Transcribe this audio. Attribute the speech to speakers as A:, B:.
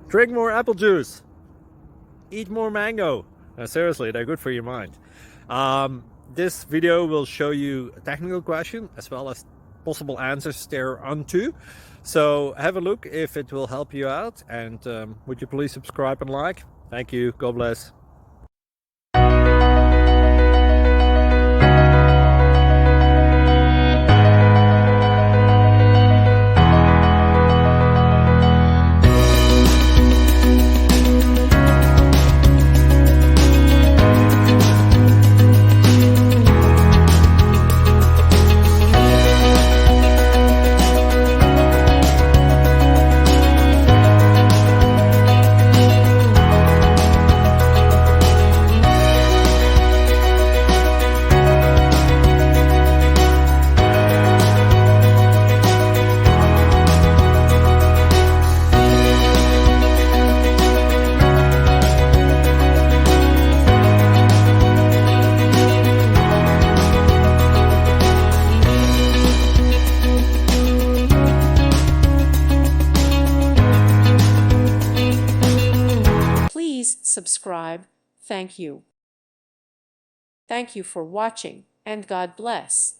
A: Drink more apple juice. Eat more mango. Seriously, they're good for your mind. This video will show you a technical question as well as possible answers thereunto. So have a look if it will help you out, and would you please subscribe and like? Thank you. God bless.
B: Please subscribe. Thank you. Thank you for watching, and God bless.